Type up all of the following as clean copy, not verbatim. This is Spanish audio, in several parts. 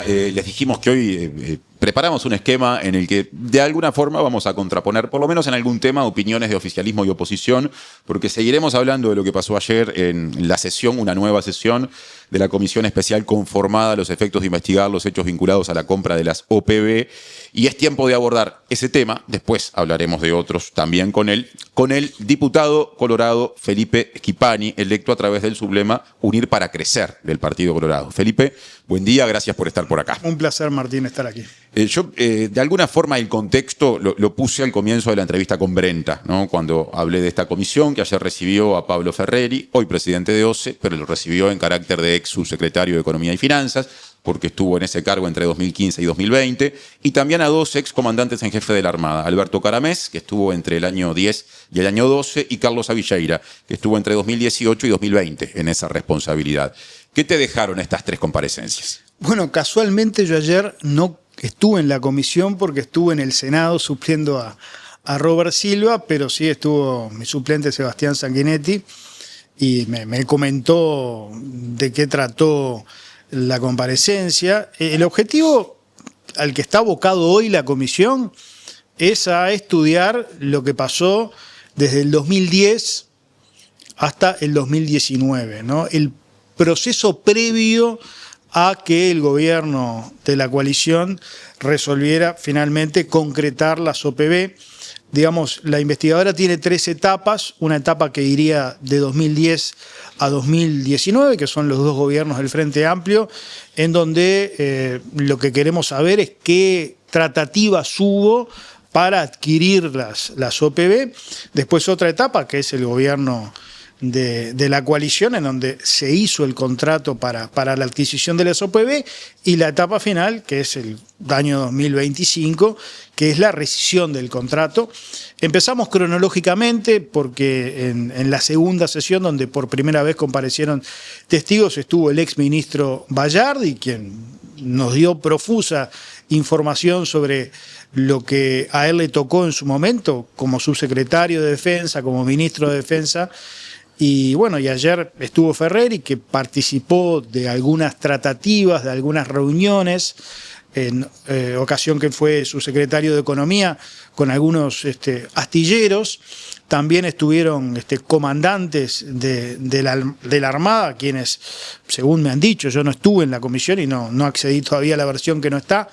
les dijimos que hoy preparamos un esquema en el que de alguna forma vamos a contraponer, por lo menos en algún tema, opiniones de oficialismo y oposición, porque seguiremos hablando de lo que pasó ayer en la sesión, una nueva sesión de la Comisión Especial conformada a los efectos de investigar los hechos vinculados a la compra de las OPB. Y es tiempo de abordar ese tema. Después hablaremos de otros también con el diputado colorado Felipe Schipani, electo a través del sublema Unir para Crecer del Partido Colorado. Felipe, buen día, gracias por estar por acá. Un placer, Martín, estar aquí. Yo, de alguna forma, el contexto lo puse al comienzo de la entrevista con Brenta, ¿no? Cuando hablé de esta comisión que ayer recibió a Pablo Ferreri, hoy presidente de OCE, pero lo recibió en carácter de ex subsecretario de Economía y Finanzas, porque estuvo en ese cargo entre 2015 y 2020, y también a dos ex comandantes en jefe de la Armada, Alberto Caramés, que estuvo entre el año 10 y el año 12, y Carlos Avicheira, que estuvo entre 2018 y 2020 en esa responsabilidad. ¿Qué te dejaron estas tres comparecencias? Bueno, casualmente yo ayer no estuve en la comisión porque estuve en el Senado supliendo a Robert Silva, pero sí estuvo mi suplente Sebastián Sanguinetti y me comentó de qué trató la comparecencia. El objetivo al que está abocado hoy la comisión es a estudiar lo que pasó desde el 2010 hasta el 2019, ¿no? El proceso previo a que el gobierno de la coalición resolviera finalmente concretar las OPB. Digamos, la investigadora tiene tres etapas, una etapa que iría de 2010 a 2019, que son los dos gobiernos del Frente Amplio, en donde lo que queremos saber es qué tratativas hubo para adquirir las OPB. Después otra etapa, que es el gobierno de la coalición, en donde se hizo el contrato para la adquisición de las OPB, y la etapa final, que es el año 2025, que es la rescisión del contrato. Empezamos cronológicamente porque en la segunda sesión, donde por primera vez comparecieron testigos, estuvo el exministro Bayardi, quien nos dio profusa información sobre lo que a él le tocó en su momento como subsecretario de Defensa, como ministro de Defensa. Y bueno, y ayer estuvo Ferreri, que participó de algunas tratativas, de algunas reuniones, en ocasión que fue subsecretario de Economía, con algunos astilleros. También estuvieron comandantes de la Armada, quienes, según me han dicho, yo no estuve en la comisión y no accedí todavía a la versión que no está.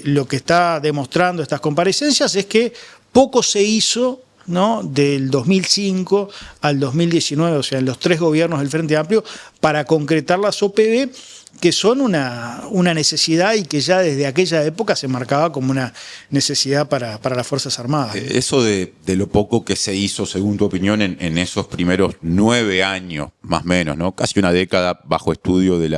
Lo que está demostrando estas comparecencias es que poco se hizo, ¿no?, del 2005 al 2019, o sea, en los tres gobiernos del Frente Amplio, para concretar las OPB, que son una necesidad y que ya desde aquella época se marcaba como una necesidad para las Fuerzas Armadas. Eso de lo poco que se hizo, según tu opinión, en esos primeros 9 años, más o menos, ¿no?, casi una década bajo estudio de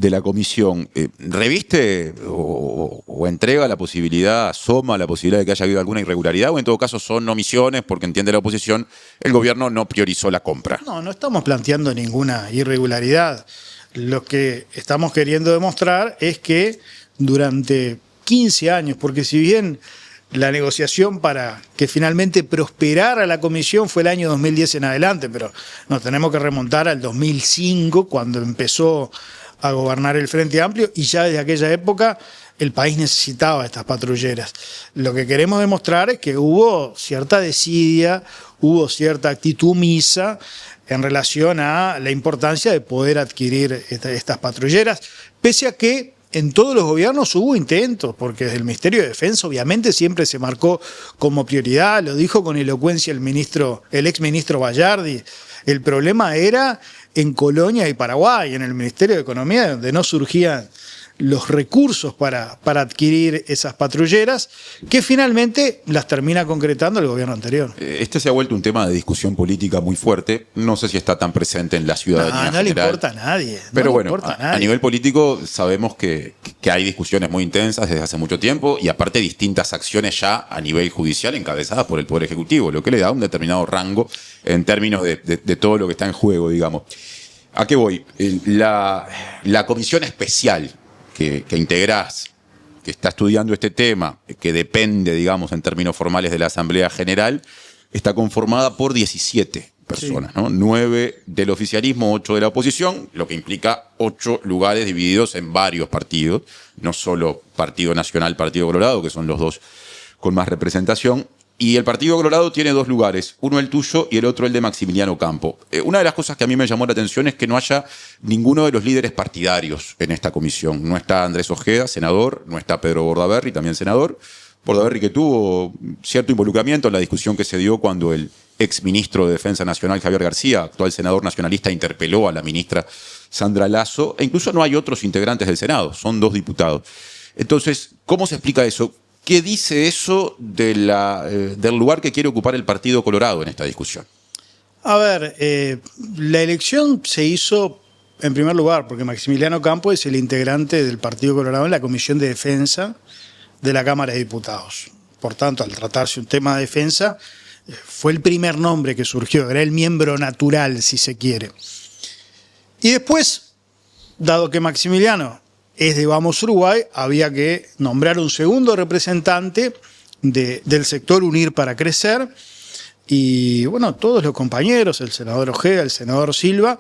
la comisión, ¿reviste o entrega la posibilidad, asoma la posibilidad de que haya habido alguna irregularidad, o en todo caso son omisiones porque entiende la oposición, el gobierno no priorizó la compra? No estamos planteando ninguna irregularidad. Lo que estamos queriendo demostrar es que durante 15 años, porque si bien la negociación para que finalmente prosperara la comisión fue el año 2010 en adelante, pero nos tenemos que remontar al 2005, cuando empezó a gobernar el Frente Amplio, y ya desde aquella época el país necesitaba estas patrulleras. Lo que queremos demostrar es que hubo cierta desidia, hubo cierta actitud omisa en relación a la importancia de poder adquirir estas patrulleras, pese a que en todos los gobiernos hubo intentos, porque desde el Ministerio de Defensa obviamente siempre se marcó como prioridad, lo dijo con elocuencia el exministro Bayardi. El problema era en Colonia y Paraguay, en el Ministerio de Economía, donde no surgían los recursos para adquirir esas patrulleras, que finalmente las termina concretando el gobierno anterior. Este se ha vuelto un tema de discusión política muy fuerte. No sé si está tan presente en la ciudadanía no general. Le importa a nadie. Pero bueno, a nivel político sabemos que hay discusiones muy intensas desde hace mucho tiempo, y aparte distintas acciones ya a nivel judicial encabezadas por el Poder Ejecutivo, lo que le da un determinado rango en términos de todo lo que está en juego, digamos. ¿A qué voy? La comisión especial que integrás, que está estudiando este tema, que depende, digamos, en términos formales de la Asamblea General, está conformada por 17 personas, ¿no? 9 del oficialismo, 8 de la oposición, lo que implica 8 lugares divididos en varios partidos, no solo Partido Nacional, Partido Colorado, que son los dos con más representación. Y el Partido Colorado tiene 2 lugares, uno el tuyo y el otro el de Maximiliano Campo. Una de las cosas que a mí me llamó la atención es que no haya ninguno de los líderes partidarios en esta comisión. No está Andrés Ojeda, senador, no está Pedro Bordaberry, también senador. Bordaberry, que tuvo cierto involucramiento en la discusión que se dio cuando el exministro de Defensa Nacional, Javier García, actual senador nacionalista, interpeló a la ministra Sandra Lasso. E incluso no hay otros integrantes del Senado, son 2 diputados. Entonces, ¿cómo se explica eso? ¿Qué dice eso del lugar que quiere ocupar el Partido Colorado en esta discusión? A ver, la elección se hizo en primer lugar porque Maximiliano Campo es el integrante del Partido Colorado en la Comisión de Defensa de la Cámara de Diputados. Por tanto, al tratarse un tema de defensa, fue el primer nombre que surgió, era el miembro natural, si se quiere. Y después, dado que Maximiliano es de Vamos Uruguay, había que nombrar un segundo representante del sector Unir para Crecer. Y bueno, todos los compañeros, el senador Ojeda, el senador Silva,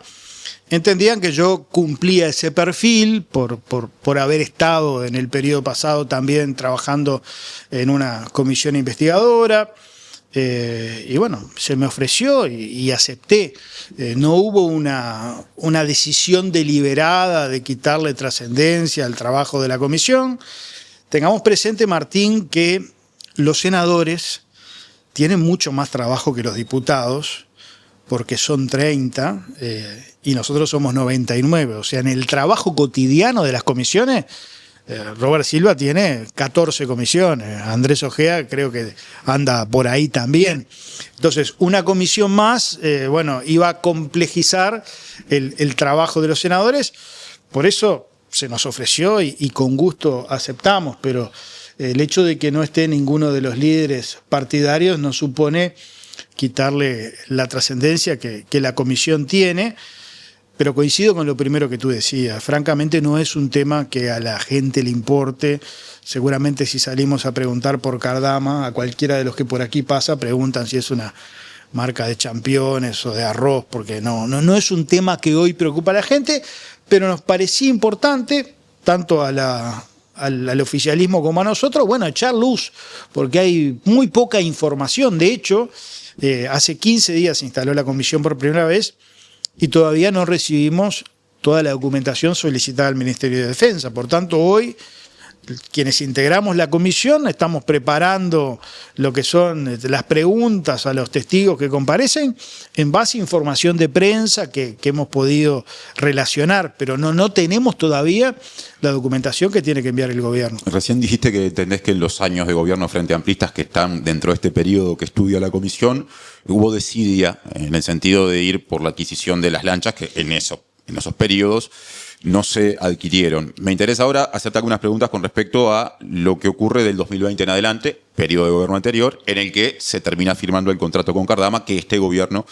entendían que yo cumplía ese perfil por haber estado en el periodo pasado también trabajando en una comisión investigadora. Y bueno, se me ofreció y acepté. No hubo una decisión deliberada de quitarle trascendencia al trabajo de la comisión. Tengamos presente, Martín, que los senadores tienen mucho más trabajo que los diputados, porque son 30 y nosotros somos 99. O sea, en el trabajo cotidiano de las comisiones, Robert Silva tiene 14 comisiones, Andrés Ojeda creo que anda por ahí también. Entonces, una comisión más, bueno, iba a complejizar el trabajo de los senadores, por eso se nos ofreció y con gusto aceptamos, pero el hecho de que no esté ninguno de los líderes partidarios no supone quitarle la trascendencia que la comisión tiene. Pero coincido con lo primero que tú decías. Francamente no es un tema que a la gente le importe. Seguramente si salimos a preguntar por Cardama, a cualquiera de los que por aquí pasa, preguntan si es una marca de championes o de arroz, porque no es un tema que hoy preocupa a la gente, pero nos parecía importante, tanto al oficialismo como a nosotros, bueno, echar luz, porque hay muy poca información. De hecho, hace 15 días se instaló la comisión por primera vez, y todavía no recibimos toda la documentación solicitada al Ministerio de Defensa. Por tanto, hoy, quienes integramos la comisión, estamos preparando lo que son las preguntas a los testigos que comparecen en base a información de prensa que hemos podido relacionar, pero no tenemos todavía la documentación que tiene que enviar el gobierno. Recién dijiste que entendés que en los años de gobierno frente amplistas que están dentro de este periodo que estudia la comisión, hubo desidia en el sentido de ir por la adquisición de las lanchas que en esos periodos no se adquirieron. Me interesa ahora hacerte algunas preguntas con respecto a lo que ocurre del 2020 en adelante, periodo de gobierno anterior, en el que se termina firmando el contrato con Cardama, que este gobierno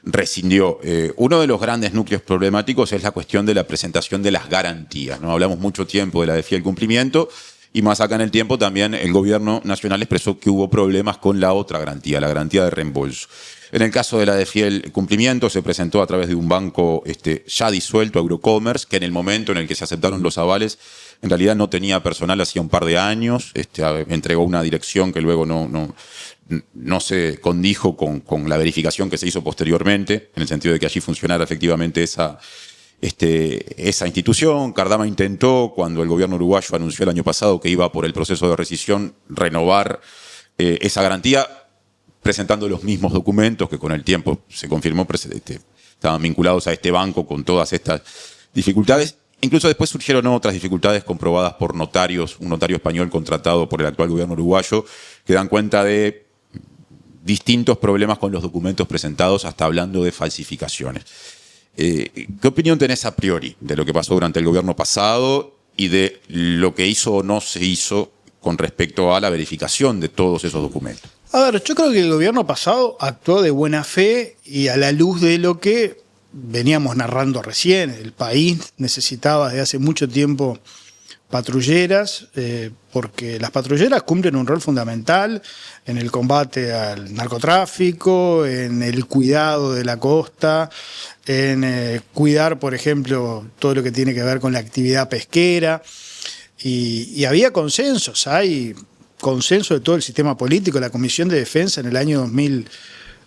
rescindió. Uno de los grandes núcleos problemáticos es la cuestión de la presentación de las garantías, ¿no? Hablamos mucho tiempo de la de fiel cumplimiento, y más acá en el tiempo también el gobierno nacional expresó que hubo problemas con la otra garantía, la garantía de reembolso. En el caso de la de fiel cumplimiento se presentó a través de un banco ya disuelto, Eurocommerce, que en el momento en el que se aceptaron los avales en realidad no tenía personal hacía un par de años, entregó una dirección que luego no se condijo con la verificación que se hizo posteriormente, en el sentido de que allí funcionara efectivamente esa institución. Cardama intentó, cuando el gobierno uruguayo anunció el año pasado que iba por el proceso de rescisión, renovar esa garantía, presentando los mismos documentos que con el tiempo se confirmó estaban vinculados a este banco con todas estas dificultades. Incluso después surgieron otras dificultades comprobadas por notarios, un notario español contratado por el actual gobierno uruguayo, que dan cuenta de distintos problemas con los documentos presentados, hasta hablando de falsificaciones. ¿Qué opinión tenés a priori de lo que pasó durante el gobierno pasado y de lo que hizo o no se hizo con respecto a la verificación de todos esos documentos? A ver, yo creo que el gobierno pasado actuó de buena fe y a la luz de lo que veníamos narrando recién. El país necesitaba desde hace mucho tiempo patrulleras, porque las patrulleras cumplen un rol fundamental en el combate al narcotráfico, en el cuidado de la costa, en cuidar, por ejemplo, todo lo que tiene que ver con la actividad pesquera. Y había consensos, hay consenso de todo el sistema político. La Comisión de Defensa en el año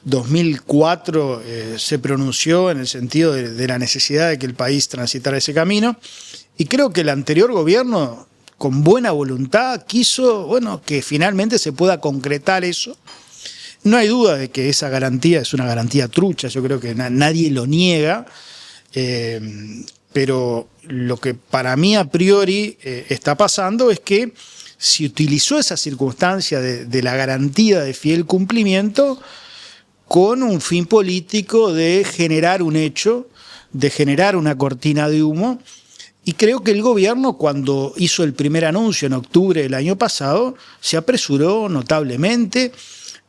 2004 se pronunció en el sentido de la necesidad de que el país transitara ese camino, y creo que el anterior gobierno, con buena voluntad, quiso, bueno, que finalmente se pueda concretar eso. No hay duda de que esa garantía es una garantía trucha, yo creo que nadie lo niega, pero lo que para mí a priori está pasando es que se utilizó esa circunstancia de la garantía de fiel cumplimiento con un fin político de generar un hecho, de generar una cortina de humo. Y creo que el gobierno, cuando hizo el primer anuncio en octubre del año pasado, se apresuró notablemente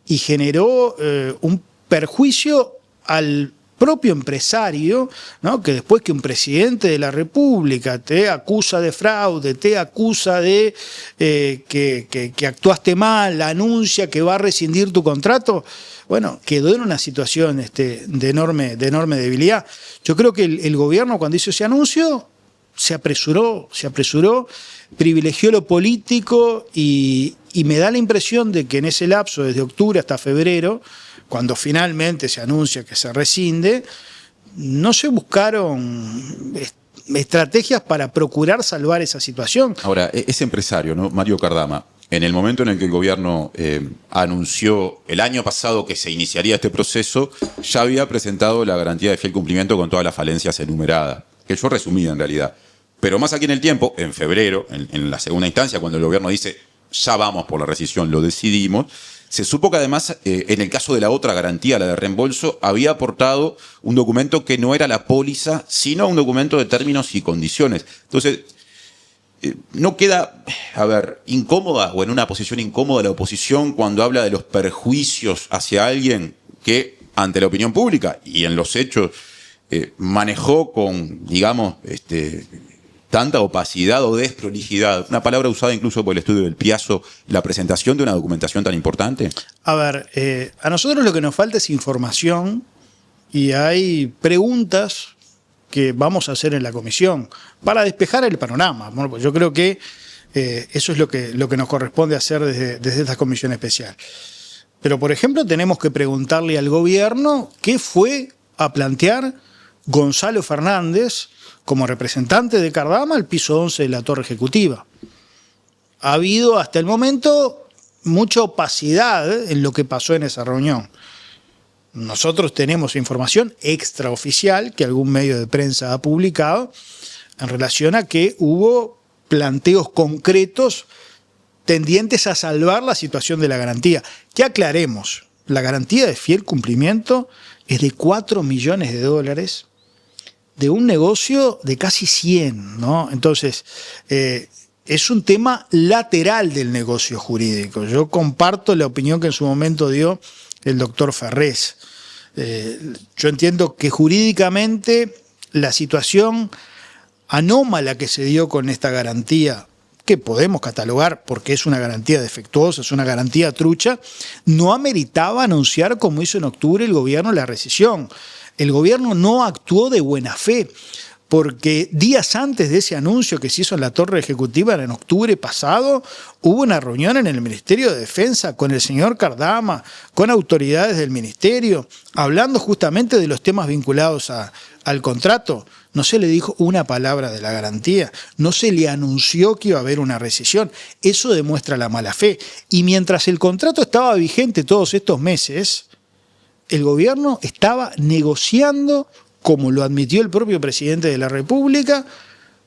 y generó un perjuicio al propio empresario, ¿no? Que después que un presidente de la República te acusa de fraude, te acusa de que actuaste mal, anuncia que va a rescindir tu contrato, bueno, quedó en una situación de enorme debilidad. Yo creo que el gobierno, cuando hizo ese anuncio, se apresuró, privilegió lo político y me da la impresión de que en ese lapso, desde octubre hasta febrero, cuando finalmente se anuncia que se rescinde, no se buscaron estrategias para procurar salvar esa situación. Ahora, ese empresario, ¿no? Mario Cardama, en el momento en el que el gobierno anunció el año pasado que se iniciaría este proceso, ya había presentado la garantía de fiel cumplimiento con todas las falencias enumeradas, que yo resumía en realidad. Pero más aquí en el tiempo, en febrero, en la segunda instancia, cuando el gobierno dice ya vamos por la rescisión, lo decidimos, se supo que además, en el caso de la otra garantía, la de reembolso, había aportado un documento que no era la póliza, sino un documento de términos y condiciones. Entonces, ¿no queda, incómoda o en una posición incómoda la oposición cuando habla de los perjuicios hacia alguien que, ante la opinión pública y en los hechos, manejó con, digamos, tanta opacidad o desprolijidad, una palabra usada incluso por el estudio del Piazzo, la presentación de una documentación tan importante? A ver, a nosotros lo que nos falta es información, y hay preguntas que vamos a hacer en la comisión para despejar el panorama. Bueno, pues yo creo que eso es lo que nos corresponde hacer desde esta comisión especial. Pero, por ejemplo, tenemos que preguntarle al gobierno qué fue a plantear Gonzalo Fernández como representante de Cardama al piso 11 de la Torre Ejecutiva. Ha habido hasta el momento mucha opacidad en lo que pasó en esa reunión. Nosotros tenemos información extraoficial que algún medio de prensa ha publicado en relación a que hubo planteos concretos tendientes a salvar la situación de la garantía. Que aclaremos, la garantía de fiel cumplimiento es de $4 millones de un negocio de casi 100, ¿no? Entonces, es un tema lateral del negocio jurídico. Yo comparto la opinión que en su momento dio el doctor Ferrés. Yo entiendo que jurídicamente la situación anómala que se dio con esta garantía, que podemos catalogar porque es una garantía defectuosa, es una garantía trucha, no ameritaba anunciar, como hizo en octubre el gobierno, la rescisión. El gobierno no actuó de buena fe, porque días antes de ese anuncio que se hizo en la Torre Ejecutiva, en octubre pasado, hubo una reunión en el Ministerio de Defensa con el señor Cardama, con autoridades del ministerio, hablando justamente de los temas vinculados al contrato. No se le dijo una palabra de la garantía, no se le anunció que iba a haber una rescisión. Eso demuestra la mala fe. Y mientras el contrato estaba vigente todos estos meses, el gobierno estaba negociando, como lo admitió el propio presidente de la República,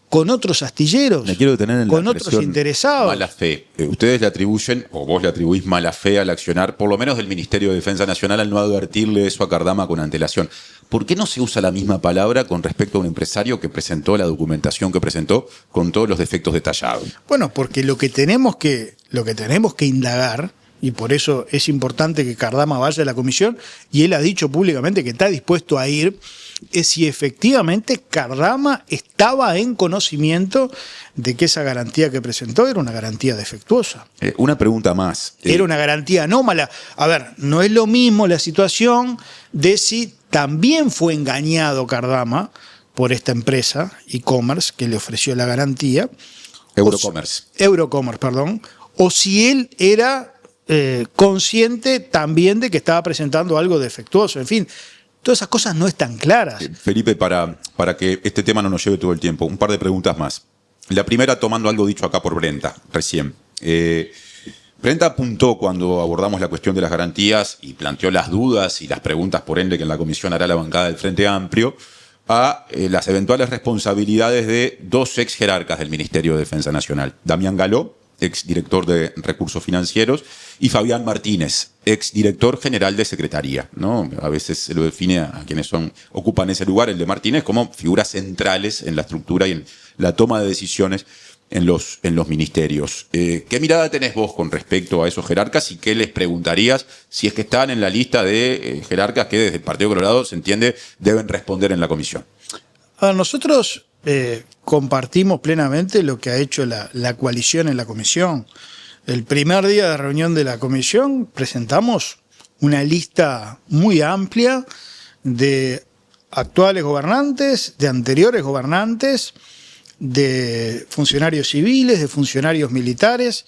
con otros astilleros, Me quiero detener en con otros interesados. Mala fe. Ustedes le atribuyen, o vos le atribuís mala fe al accionar, por lo menos del Ministerio de Defensa Nacional, al no advertirle eso a Cardama con antelación. ¿Por qué no se usa la misma palabra con respecto a un empresario que presentó la documentación que presentó con todos los defectos detallados? Bueno, porque lo que tenemos que indagar y por eso es importante que Cardama vaya a la comisión, y él ha dicho públicamente que está dispuesto a ir, es si efectivamente Cardama estaba en conocimiento de que esa garantía que presentó era una garantía defectuosa. Una pregunta más. Era una garantía anómala. A ver, no es lo mismo la situación de si también fue engañado Cardama por esta empresa, e-commerce, que le ofreció la garantía. Eurocommerce, perdón. O si él era consciente también de que estaba presentando algo defectuoso. En fin, todas esas cosas no están claras. Felipe, para que este tema no nos lleve todo el tiempo, un par de preguntas más. La primera, tomando algo dicho acá por Brenta, recién. Brenta apuntó cuando abordamos la cuestión de las garantías y planteó las dudas y las preguntas, por ende, que en la comisión hará la bancada del Frente Amplio, a las eventuales responsabilidades de dos ex jerarcas del Ministerio de Defensa Nacional. Damián Galó, ex director de Recursos Financieros, y Fabián Martínez, ex director general de Secretaría, ¿no? A veces se lo define a quienes ocupan ese lugar, el de Martínez, como figuras centrales en la estructura y en la toma de decisiones en los ministerios. ¿Qué mirada tenés vos con respecto a esos jerarcas y qué les preguntarías si es que están en la lista de jerarcas que desde el Partido Colorado se entiende deben responder en la comisión? A ver, nosotros compartimos plenamente lo que ha hecho la coalición en la comisión. El primer día de reunión de la comisión presentamos una lista muy amplia de actuales gobernantes, de anteriores gobernantes, de funcionarios civiles, de funcionarios militares.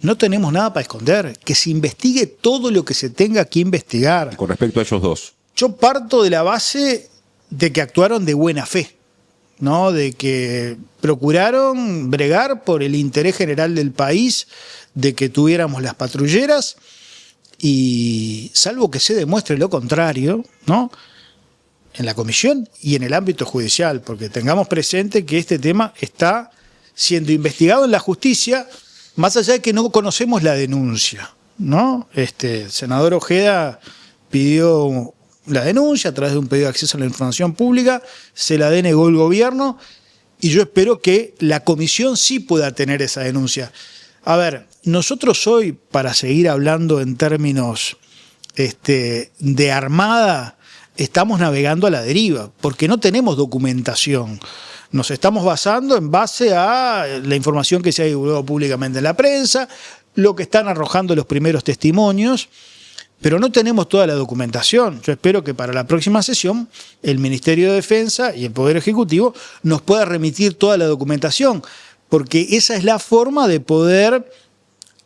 No tenemos nada para esconder, que se investigue todo lo que se tenga que investigar. Con respecto a ellos dos. Yo parto de la base de que actuaron de buena fe, ¿no? De que procuraron bregar por el interés general del país, de que tuviéramos las patrulleras, y salvo que se demuestre lo contrario, ¿no?, en la comisión y en el ámbito judicial, porque tengamos presente que este tema está siendo investigado en la justicia, más allá de que no conocemos la denuncia, ¿no? El senador Ojeda pidió la denuncia a través de un pedido de acceso a la información pública, se la denegó el gobierno, y yo espero que la comisión sí pueda tener esa denuncia. A ver, nosotros hoy, para seguir hablando en términos de armada, estamos navegando a la deriva, porque no tenemos documentación. Nos estamos basando en base a la información que se ha divulgado públicamente en la prensa, lo que están arrojando los primeros testimonios, pero no tenemos toda la documentación. Yo espero que para la próxima sesión el Ministerio de Defensa y el Poder Ejecutivo nos pueda remitir toda la documentación, porque esa es la forma de poder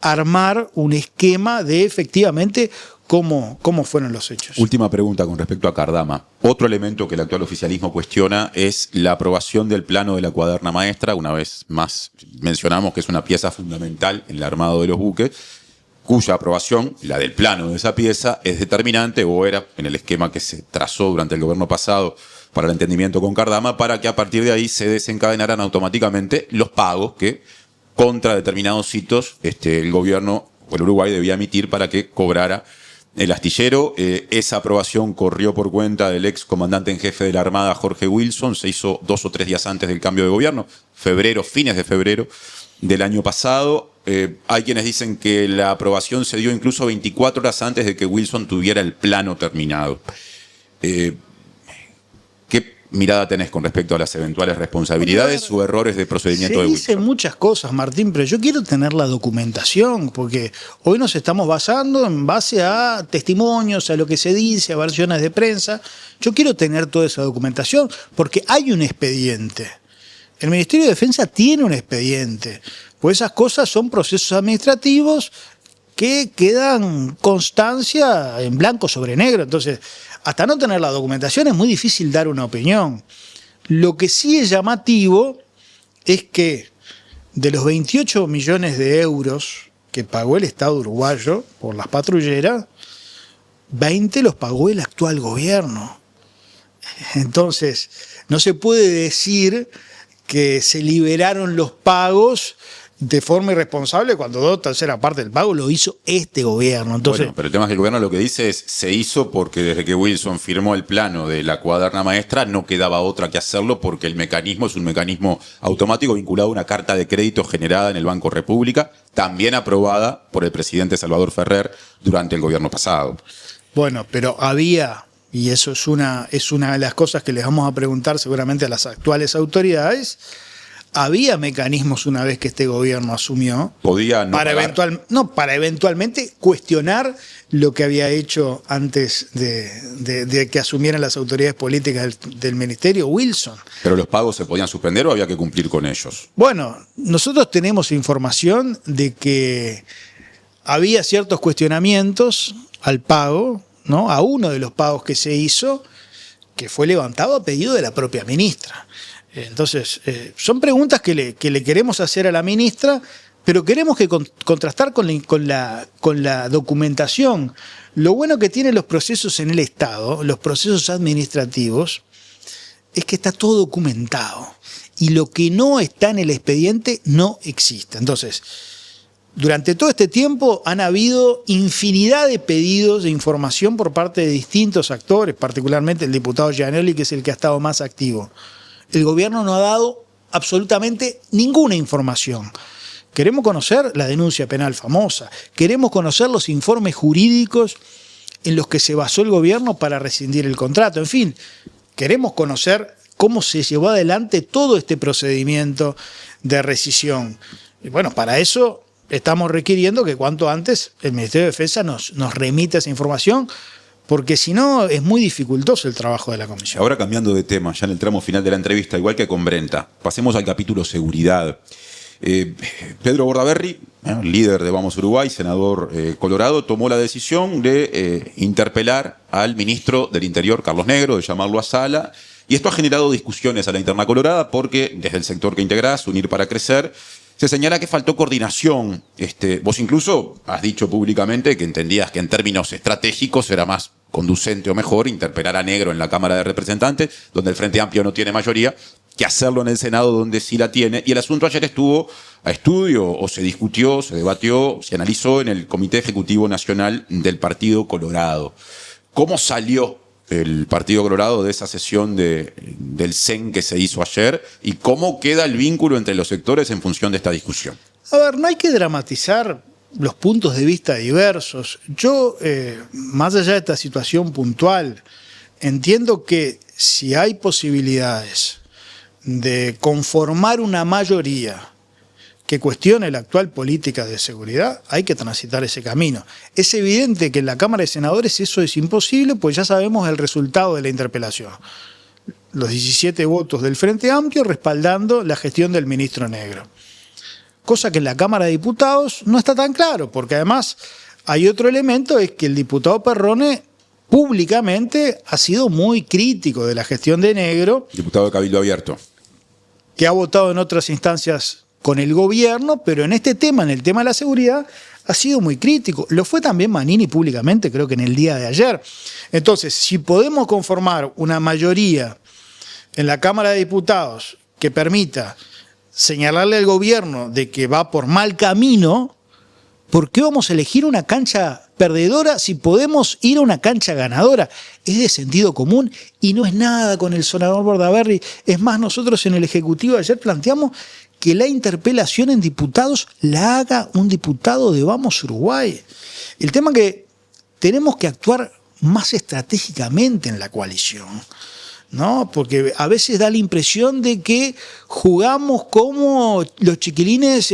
armar un esquema de efectivamente cómo fueron los hechos. Última pregunta con respecto a Cardama. Otro elemento que el actual oficialismo cuestiona es la aprobación del plano de la cuaderna maestra. Una vez más mencionamos que es una pieza fundamental en el armado de los buques, cuya aprobación, la del plano de esa pieza, es determinante, o era en el esquema que se trazó durante el gobierno pasado para el entendimiento con Cardama, para que a partir de ahí se desencadenaran automáticamente los pagos que contra determinados hitos el gobierno o el Uruguay debía emitir para que cobrara el astillero. Esa aprobación corrió por cuenta del ex comandante en jefe de la Armada, Jorge Wilson. Se hizo 2 o 3 días antes del cambio de gobierno, fines de febrero del año pasado. Hay quienes dicen que la aprobación se dio incluso 24 horas antes de que Wilson tuviera el plano terminado. ¿Qué mirada tenés con respecto a las eventuales responsabilidades o errores de procedimiento de Wilson? Se dicen muchas cosas, Martín, pero yo quiero tener la documentación, porque hoy nos estamos basando en base a testimonios, a lo que se dice, a versiones de prensa. Yo quiero tener toda esa documentación, porque hay un expediente. El Ministerio de Defensa tiene un expediente, pues esas cosas son procesos administrativos que quedan constancia en blanco sobre negro. Entonces, hasta no tener la documentación es muy difícil dar una opinión. Lo que sí es llamativo es que de los 28 millones de euros que pagó el Estado uruguayo por las patrulleras, 20 los pagó el actual gobierno. Entonces, no se puede decir que se liberaron los pagos de forma irresponsable cuando 2/3 partes del pago lo hizo este gobierno. Entonces, bueno, pero el tema es que el gobierno lo que dice es, se hizo porque desde que Wilson firmó el plano de la cuaderna maestra no quedaba otra que hacerlo porque el mecanismo es un mecanismo automático vinculado a una carta de crédito generada en el Banco República, también aprobada por el presidente Salvador Ferrer durante el gobierno pasado. bueno, pero había, y eso es una de las cosas que les vamos a preguntar seguramente a las actuales autoridades, había mecanismos una vez que este gobierno asumió Podía no para, pagar. para eventualmente cuestionar lo que había hecho antes de que asumieran las autoridades políticas del ministerio Wilson. ¿Pero los pagos se podían suspender o había que cumplir con ellos? Bueno, nosotros tenemos información de que había ciertos cuestionamientos al pago, ¿no? A uno de los pagos que se hizo, que fue levantado a pedido de la propia ministra. Entonces, son preguntas que le queremos hacer a la ministra, pero queremos que contrastar con la documentación. Lo bueno que tienen los procesos en el Estado, los procesos administrativos, es que está todo documentado. Y lo que no está en el expediente no existe. Entonces, durante todo este tiempo han habido infinidad de pedidos de información por parte de distintos actores, particularmente el diputado Gianelli, que es el que ha estado más activo. El gobierno no ha dado absolutamente ninguna información. Queremos conocer la denuncia penal famosa, queremos conocer los informes jurídicos en los que se basó el gobierno para rescindir el contrato. En fin, queremos conocer cómo se llevó adelante todo este procedimiento de rescisión. Y bueno, para eso estamos requiriendo que cuanto antes el Ministerio de Defensa nos remita esa información, porque si no es muy dificultoso el trabajo de la comisión. Ahora cambiando de tema, ya en el tramo final de la entrevista, igual que con Brenta, pasemos al capítulo seguridad. Pedro Bordaberry, líder de Vamos Uruguay, senador colorado, tomó la decisión de interpelar al ministro del Interior, Carlos Negro, de llamarlo a sala, y esto ha generado discusiones a la interna colorada porque desde el sector que integrás, Unir para Crecer, se señala que faltó coordinación. Vos incluso has dicho públicamente que entendías que en términos estratégicos era más conducente o mejor interpelar a Negro en la Cámara de Representantes, donde el Frente Amplio no tiene mayoría, que hacerlo en el Senado, donde sí la tiene. Y el asunto ayer estuvo a estudio, o se discutió, se debatió, se analizó en el Comité Ejecutivo Nacional del Partido Colorado. ¿Cómo salió el Partido Colorado de esa sesión del CEN que se hizo ayer y cómo queda el vínculo entre los sectores en función de esta discusión? A ver, no hay que dramatizar los puntos de vista diversos. Yo, más allá de esta situación puntual, entiendo que si hay posibilidades de conformar una mayoría que cuestione la actual política de seguridad, hay que transitar ese camino. Es evidente que en la Cámara de Senadores eso es imposible, pues ya sabemos el resultado de la interpelación. Los 17 votos del Frente Amplio respaldando la gestión del ministro Negro. Cosa que en la Cámara de Diputados no está tan claro, porque además hay otro elemento, es que el diputado Perrone públicamente ha sido muy crítico de la gestión de Negro. Diputado de Cabildo Abierto. Que ha votado en otras instancias con el gobierno, pero en este tema, en el tema de la seguridad, ha sido muy crítico. Lo fue también Manini públicamente, creo que en el día de ayer. Entonces, si podemos conformar una mayoría en la Cámara de Diputados que permita señalarle al gobierno de que va por mal camino, ¿por qué vamos a elegir una cancha perdedora si podemos ir a una cancha ganadora? Es de sentido común y no es nada con el senador Bordaberry. Es más, nosotros en el Ejecutivo ayer planteamos que la interpelación en diputados la haga un diputado de Vamos Uruguay. El tema es que tenemos que actuar más estratégicamente en la coalición, ¿no? Porque a veces da la impresión de que jugamos como los chiquilines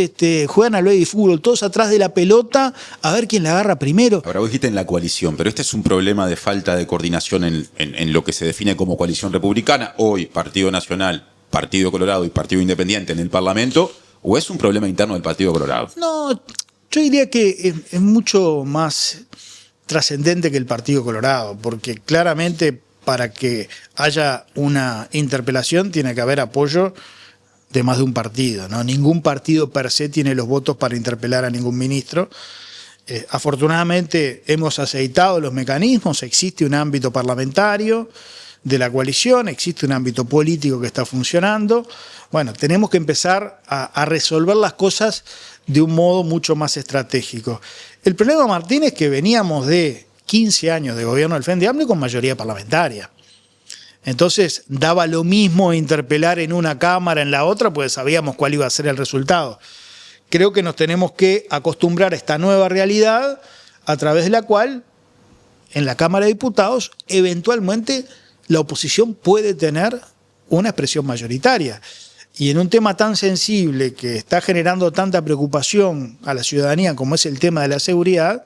juegan al baby fútbol, todos atrás de la pelota, a ver quién la agarra primero. Ahora vos dijiste en la coalición, pero este es un problema de falta de coordinación en lo que se define como coalición republicana, hoy Partido Nacional, Partido Colorado y Partido Independiente en el Parlamento, ¿o es un problema interno del Partido Colorado? No, yo diría que es mucho más trascendente que el Partido Colorado, porque claramente para que haya una interpelación tiene que haber apoyo de más de un partido, ¿no? Ningún partido per se tiene los votos para interpelar a ningún ministro. Afortunadamente hemos aceitado los mecanismos, existe un ámbito parlamentario de la coalición, existe un ámbito político que está funcionando. Bueno, tenemos que empezar a resolver las cosas de un modo mucho más estratégico. El problema, Martín, es que veníamos de 15 años de gobierno del Frente Amplio con mayoría parlamentaria. Entonces daba lo mismo interpelar en una cámara, en la otra, pues sabíamos cuál iba a ser el resultado. Creo que nos tenemos que acostumbrar a esta nueva realidad a través de la cual en la Cámara de Diputados eventualmente la oposición puede tener una expresión mayoritaria. Y en un tema tan sensible que está generando tanta preocupación a la ciudadanía como es el tema de la seguridad,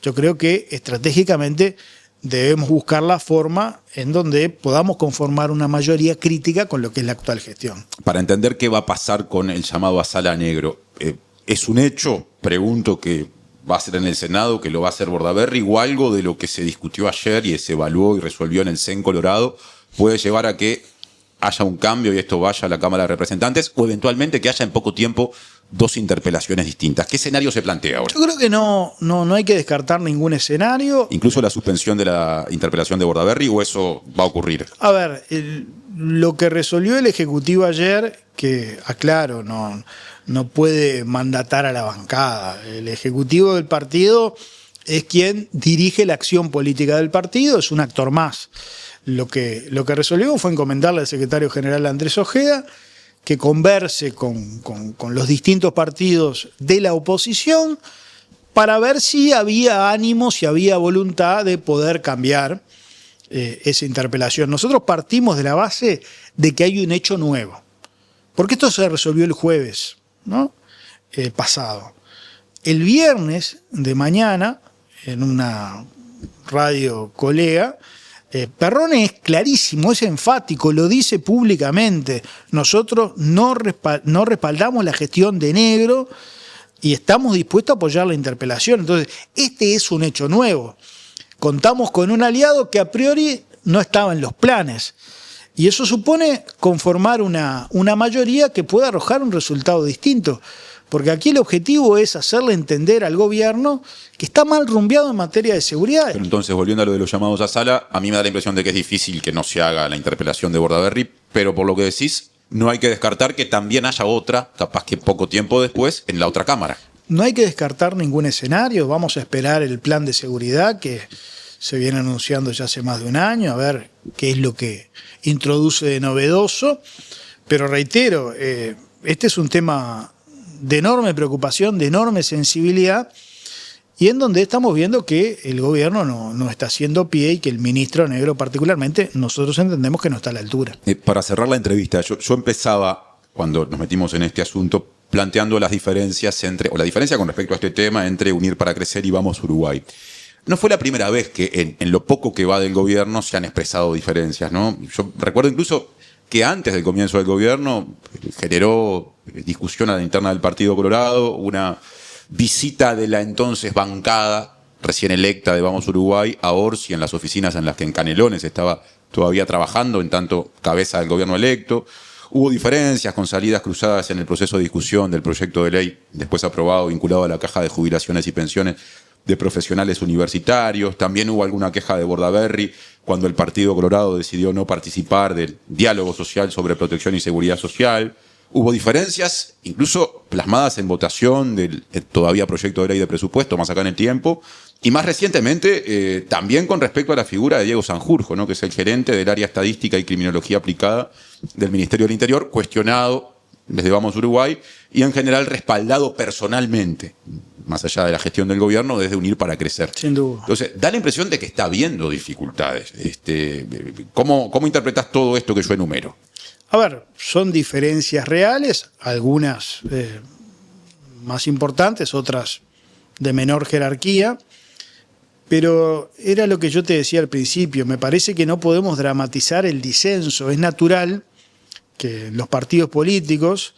yo creo que estratégicamente debemos buscar la forma en donde podamos conformar una mayoría crítica con lo que es la actual gestión. Para entender qué va a pasar con el llamado a sala negro, ¿es un hecho, pregunto, que va a ser en el Senado, que lo va a hacer Bordaberry, o algo de lo que se discutió ayer y se evaluó y resolvió en el CEN Colorado puede llevar a que haya un cambio y esto vaya a la Cámara de Representantes, o eventualmente que haya en poco tiempo dos interpelaciones distintas? ¿Qué escenario se plantea ahora? Yo creo que no hay que descartar ningún escenario. ¿Incluso la suspensión de la interpelación de Bordaberry, o eso va a ocurrir? A ver, lo que resolvió el Ejecutivo ayer, que aclaro, no puede mandatar a la bancada. El Ejecutivo del partido es quien dirige la acción política del partido, es un actor más. Lo que resolvió fue encomendarle al secretario general Andrés Ojeda que converse con los distintos partidos de la oposición para ver si había ánimo, si había voluntad de poder cambiar esa interpelación. Nosotros partimos de la base de que hay un hecho nuevo, porque esto se resolvió el jueves, ¿no? Pasado. El viernes de mañana, en una radio colega, Perrone es clarísimo, es enfático, lo dice públicamente. Nosotros no respaldamos la gestión de Negro y estamos dispuestos a apoyar la interpelación. Entonces, este es un hecho nuevo. Contamos con un aliado que a priori no estaba en los planes. Y eso supone conformar una mayoría que pueda arrojar un resultado distinto. Porque aquí el objetivo es hacerle entender al gobierno que está mal rumbeado en materia de seguridad. Pero entonces, volviendo a lo de los llamados a sala, a mí me da la impresión de que es difícil que no se haga la interpelación de Bordaberry, pero por lo que decís, no hay que descartar que también haya otra, capaz que poco tiempo después, en la otra Cámara. No hay que descartar ningún escenario, vamos a esperar el plan de seguridad que se viene anunciando ya hace más de un año, a ver qué es lo que introduce de novedoso, pero reitero, este es un tema de enorme preocupación, de enorme sensibilidad, y en donde estamos viendo que el gobierno no está haciendo pie y que el ministro Negro particularmente, nosotros entendemos que no está a la altura. Para cerrar la entrevista, yo empezaba, cuando nos metimos en este asunto, planteando las diferencias la diferencia con respecto a este tema entre Unir para Crecer y Vamos Uruguay. No fue la primera vez que en lo poco que va del gobierno se han expresado diferencias, ¿no? Yo recuerdo incluso que antes del comienzo del gobierno generó discusión a la interna del Partido Colorado, una visita de la entonces bancada recién electa de Vamos Uruguay a Orsi en las oficinas en las que en Canelones estaba todavía trabajando, en tanto cabeza del gobierno electo. Hubo diferencias con salidas cruzadas en el proceso de discusión del proyecto de ley después aprobado vinculado a la Caja de Jubilaciones y Pensiones de Profesionales Universitarios. También hubo alguna queja de Bordaberry cuando el Partido Colorado decidió no participar del diálogo social sobre protección y seguridad social. Hubo diferencias, incluso plasmadas en votación del todavía proyecto de ley de presupuesto, más acá en el tiempo, y más recientemente también con respecto a la figura de Diego Sanjurjo, ¿no?, que es el gerente del área estadística y criminología aplicada del Ministerio del Interior, cuestionado desde Vamos Uruguay y en general respaldado personalmente, más allá de la gestión del gobierno, desde Unir para Crecer. Sin duda. Entonces, da la impresión de que está habiendo dificultades. ¿Cómo interpretas todo esto que yo enumero? A ver, son diferencias reales, algunas más importantes, otras de menor jerarquía, pero era lo que yo te decía al principio, me parece que no podemos dramatizar el disenso, es natural que los partidos políticos,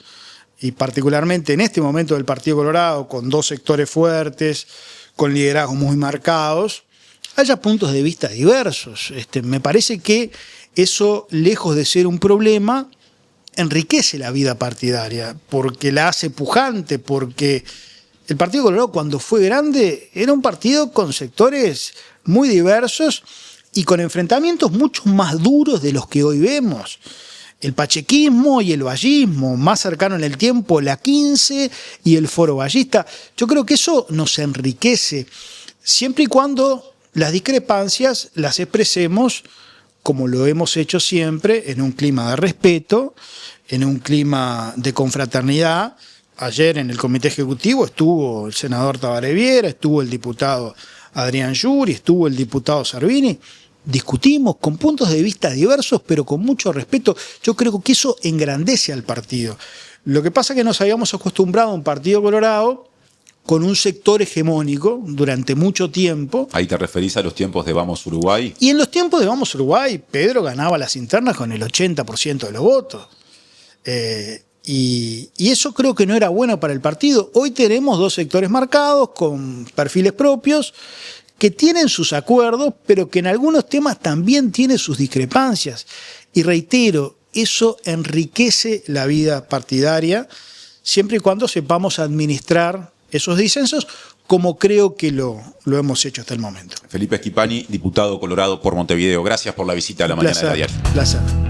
y particularmente en este momento del Partido Colorado, con dos sectores fuertes, con liderazgos muy marcados, haya puntos de vista diversos. Me parece que eso, lejos de ser un problema, enriquece la vida partidaria, porque la hace pujante, porque el Partido Colorado cuando fue grande era un partido con sectores muy diversos y con enfrentamientos mucho más duros de los que hoy vemos. El pachequismo y el vallismo, más cercano en el tiempo, la 15 y el foro vallista. Yo creo que eso nos enriquece, siempre y cuando las discrepancias las expresemos como lo hemos hecho siempre, en un clima de respeto, en un clima de confraternidad. Ayer en el comité ejecutivo estuvo el senador Tabaré Viera, estuvo el diputado Adrián Yuri, estuvo el diputado Servini. Discutimos con puntos de vista diversos, pero con mucho respeto. Yo creo que eso engrandece al partido. Lo que pasa es que nos habíamos acostumbrado a un Partido Colorado con un sector hegemónico durante mucho tiempo. Ahí te referís a los tiempos de Vamos Uruguay. Y en los tiempos de Vamos Uruguay, Pedro ganaba las internas con el 80% de los votos. Y eso creo que no era bueno para el partido. Hoy tenemos dos sectores marcados, con perfiles propios, que tienen sus acuerdos, pero que en algunos temas también tienen sus discrepancias. Y reitero, eso enriquece la vida partidaria, siempre y cuando sepamos administrar esos disensos, como creo que lo hemos hecho hasta el momento. Felipe Schipani, diputado colorado por Montevideo. Gracias por la visita a la mañana de la diaria. Placer.